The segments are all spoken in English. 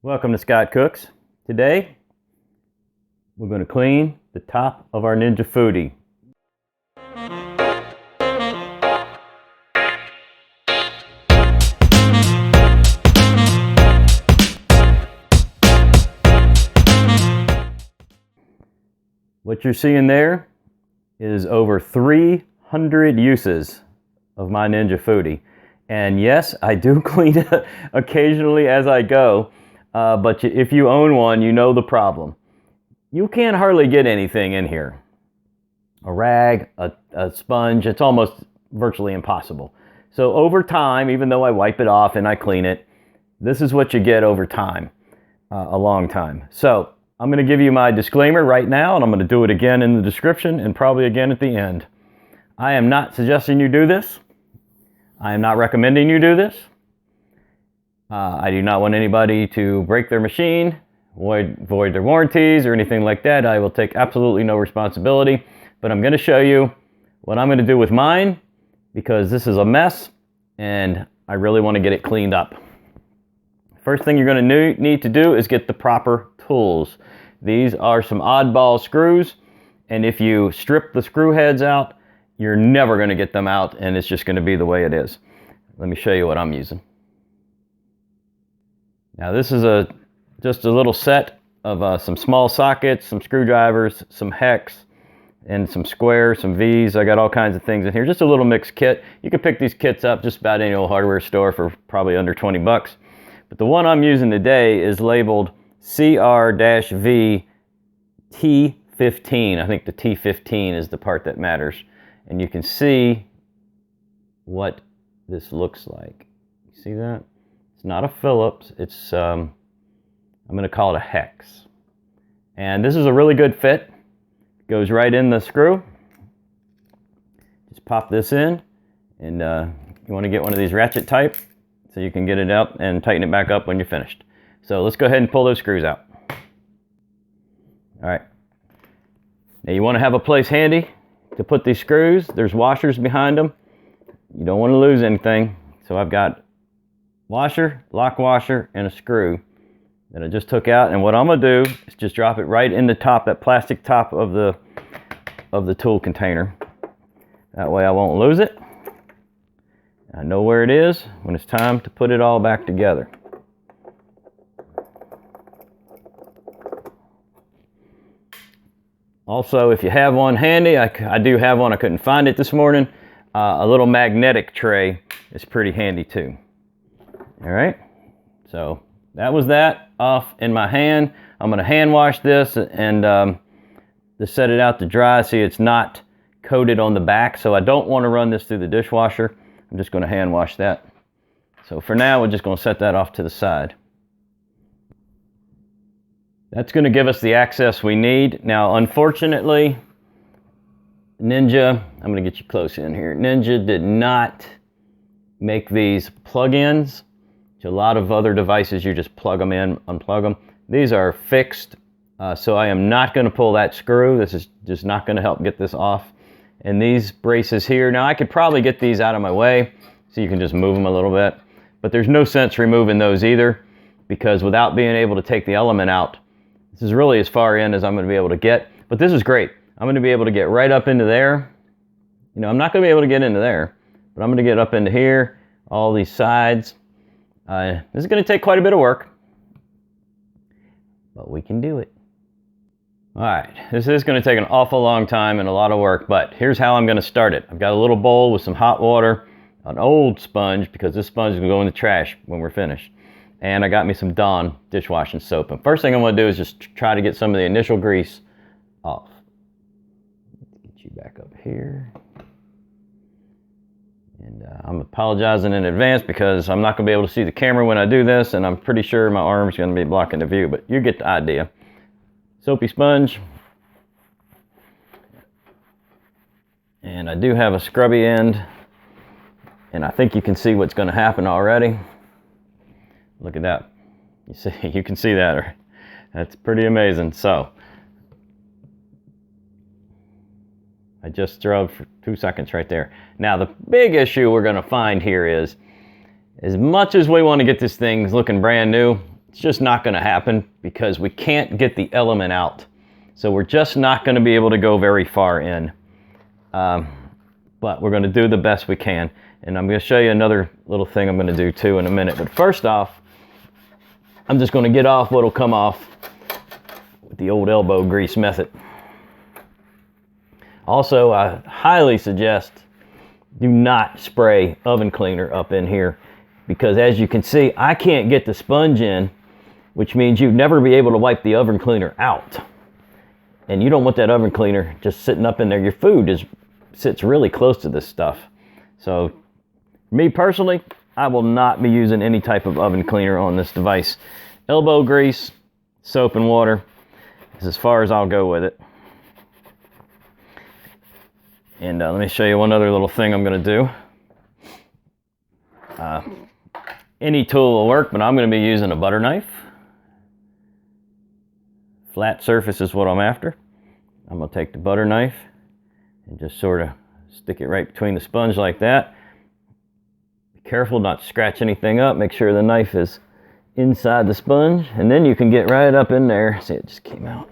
Welcome to Scott Cooks. Today, we're going to clean the top of our Ninja Foodi. What you're seeing there is over 300 uses of my Ninja Foodi. And yes, I do clean it occasionally as I go. But if you own one, you know the problem. You can't hardly get anything in here. A rag, a sponge, it's almost virtually impossible. So over time, even though I wipe it off and I clean it, this is what you get over time, a long time. So I'm going to give you my disclaimer right now, and I'm going to do it again in the description and probably again at the end. I am not suggesting you do this. I am not recommending you do this. I do not want anybody to break their machine, void their warranties or anything like that. I will take absolutely no responsibility, but I'm going to show you what I'm going to do with mine because this is a mess and I really want to get it cleaned up. First thing you're going to need to do is get the proper tools. These are some oddball screws, and if you strip the screw heads out, you're never going to get them out, and it's just going to be the way it is. Let me show you what I'm using. Now this is just a little set of some small sockets, some screwdrivers, some hex, and some squares, some V's. I got all kinds of things in here. Just a little mixed kit. You can pick these kits up just about any old hardware store for probably under 20 bucks. But the one I'm using today is labeled CR-V T15. I think the T15 is the part that matters. And you can see what this looks like. You see that? Not a Phillips, it's I'm going to call it a hex. And this is a really good fit. Goes right in the screw. Just pop this in, and you want to get one of these ratchet type so you can get it out and tighten it back up when you're finished. So let's go ahead and pull those screws out. All right. Now you want to have a place handy to put these screws. There's washers behind them. You don't want to lose anything. So I've got washer, lock washer, and a screw that I just took out. And what I'm going to do is just drop it right in the top, that plastic top of the tool container. That way I won't lose it. I know where it is when it's time to put it all back together. Also, if you have one handy, I do have one, I couldn't find it this morning. A little magnetic tray is pretty handy too. All right, so that was that off in my hand. I'm going to hand wash this and just set it out to dry. See, it's not coated on the back, so I don't want to run this through the dishwasher. I'm just going to hand wash that. So for now, we're just going to set that off to the side. That's going to give us the access we need. Now, unfortunately, Ninja, I'm going to get you close in here. Ninja did not make these plug-ins. A lot of other devices, you just plug them in, unplug them. These are fixed, so I am not going to pull that screw. This is just not going to help get this off. And these braces here, now I could probably get these out of my way so you can just move them a little bit, but there's no sense removing those either, because without being able to take the element out, this is really as far in as I'm going to be able to get. But this is great. I'm going to be able to get right up into there. You know, I'm not going to be able to get into there, but I'm going to get up into here, all these sides. This is going to take quite a bit of work, but we can do it. All right, this is going to take an awful long time and a lot of work, but here's how I'm going to start it. I've got a little bowl with some hot water, an old sponge, because this sponge is going to go in the trash when we're finished. And I got me some Dawn dishwashing soap. And first thing I'm going to do is just try to get some of the initial grease off. Get you back up here. And I'm apologizing in advance because I'm not going to be able to see the camera when I do this, and I'm pretty sure my arm's going to be blocking the view, but you get the idea. Soapy sponge. And I do have a scrubby end, and I think you can see what's going to happen already. Look at that. You see, you can see that. That's pretty amazing. So I just scrubbed for 2 seconds right there. Now the big issue we're going to find here is, as much as we want to get this thing looking brand new, It's just not going to happen because we can't get the element out. So we're just not going to be able to go very far in. But we're going to do the best we can. And I'm going to show you another little thing I'm going to do too in a minute. But first off, I'm just going to get off what'll come off with the old elbow grease method. Also, I highly suggest do not spray oven cleaner up in here, because as you can see, I can't get the sponge in, which means you'd never be able to wipe the oven cleaner out. And you don't want that oven cleaner just sitting up in there. Your food sits really close to this stuff. So me personally, I will not be using any type of oven cleaner on this device. Elbow grease, soap and water is as far as I'll go with it. And let me show you one other little thing I'm going to do. Any tool will work, but I'm going to be using a butter knife. Flat surface is what I'm after. I'm going to take the butter knife and just sort of stick it right between the sponge like that. Be careful not to scratch anything up. Make sure the knife is inside the sponge, and then you can get right up in there. See, it just came out.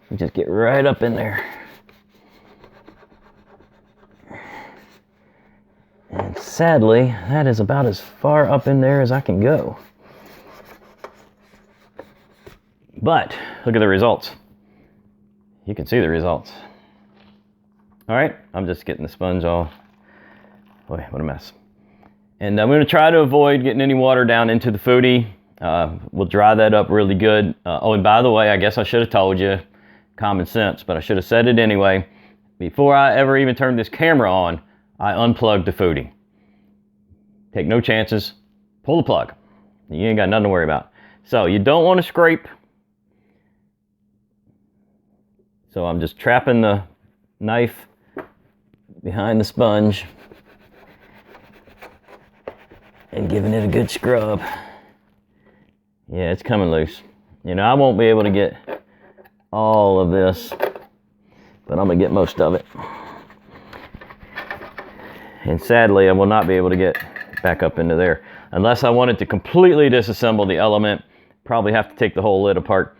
You just get right up in there. And sadly, that is about as far up in there as I can go. But look at the results. You can see the results. All right, I'm just getting the sponge all, boy, what a mess. And I'm going to try to avoid getting any water down into the Foodi. We'll dry that up really good. Oh, and by the way, I guess I should have told you, common sense, but I should have said it anyway. Before I ever even turned this camera on, I unplugged the Foodi. Take no chances. Pull the plug. You ain't got nothing to worry about. So you don't want to scrape. So I'm just trapping the knife behind the sponge and giving it a good scrub. Yeah, it's coming loose. You know, I won't be able to get all of this, but I'm going to get most of it. And sadly, I will not be able to get back up into there. Unless I wanted to completely disassemble the element, probably have to take the whole lid apart.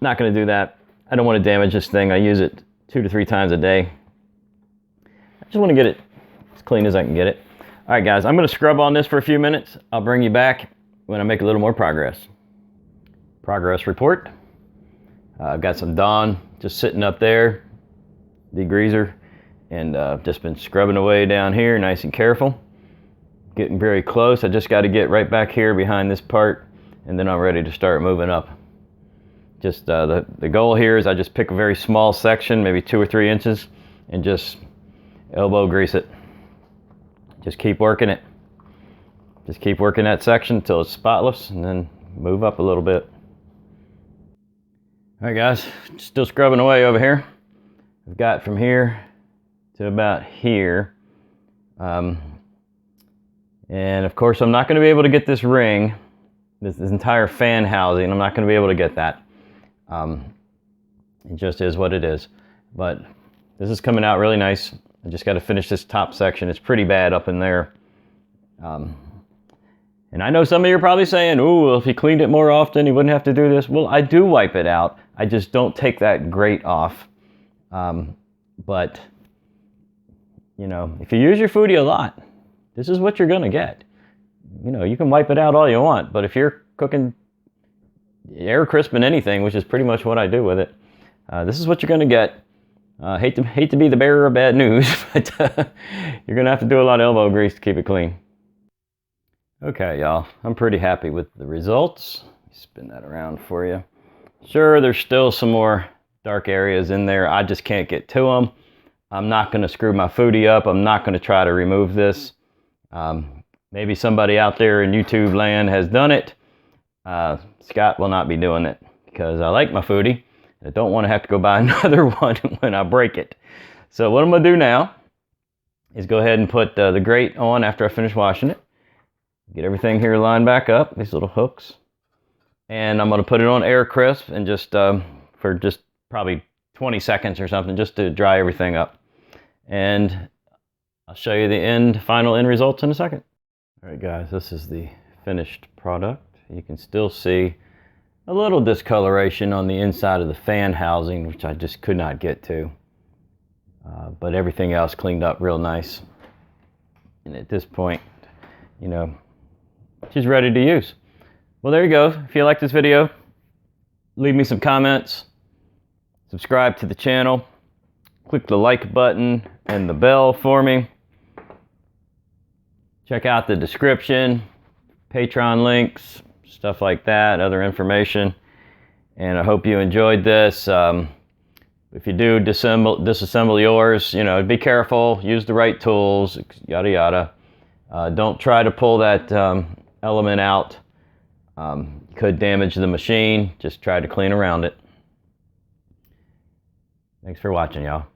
Not going to do that. I don't want to damage this thing. I use it 2 to 3 times a day. I just want to get it as clean as I can get it. All right, guys, I'm going to scrub on this for a few minutes. I'll bring you back when I make a little more progress. Progress report. I've got some Dawn just sitting up there, degreaser. And just been scrubbing away down here, nice and careful. Getting very close. I just got to get right back here behind this part, and then I'm ready to start moving up. Just the goal here is I just pick a very small section, maybe 2 or 3 inches, and just elbow grease it. Just keep working it. Just keep working that section until it's spotless, and then move up a little bit. All right, guys, still scrubbing away over here. I've got from here to about here. And of course, I'm not going to be able to get this ring, this entire fan housing. I'm not going to be able to get that. It just is what it is. But this is coming out really nice. I just got to finish this top section. It's pretty bad up in there. And I know some of you are probably saying, "Ooh, well, if he cleaned it more often, he wouldn't have to do this." Well, I do wipe it out. I just don't take that grate off. But you know, if you use your Foodi a lot, this is what you're going to get. You know, you can wipe it out all you want, but if you're cooking air crisping anything, which is pretty much what I do with it, this is what you're going to get. Hate to be the bearer of bad news, but you're going to have to do a lot of elbow grease to keep it clean. Okay, y'all, I'm pretty happy with the results. Spin that around for you. Sure, there's still some more dark areas in there. I just can't get to them. I'm not going to screw my Foodi up. I'm not going to try to remove this. Maybe somebody out there in YouTube land has done it. Scott will not be doing it because I like my Foodi. I don't want to have to go buy another one when I break it. So what I'm going to do now is go ahead and put the grate on after I finish washing it. Get everything here lined back up, these little hooks. And I'm going to put it on air crisp and just for just probably 20 seconds or something, just to dry everything up. And I'll show you the final end results in a second. All right, guys, this is the finished product. you can still see a little discoloration on the inside of the fan housing, which I just could not get to. But everything else cleaned up real nice. And at this point, you know, she's ready to use. Well, there you go. If you like this video, leave me some comments, subscribe to the channel, click the like button and the bell for me. Check out the description, Patreon links, stuff like that, other information. And I hope you enjoyed this. If you do disassemble yours, you know, be careful, use the right tools, yada yada. Don't try to pull that element out. Could damage the machine. Just try to clean around it. Thanks for watching, y'all.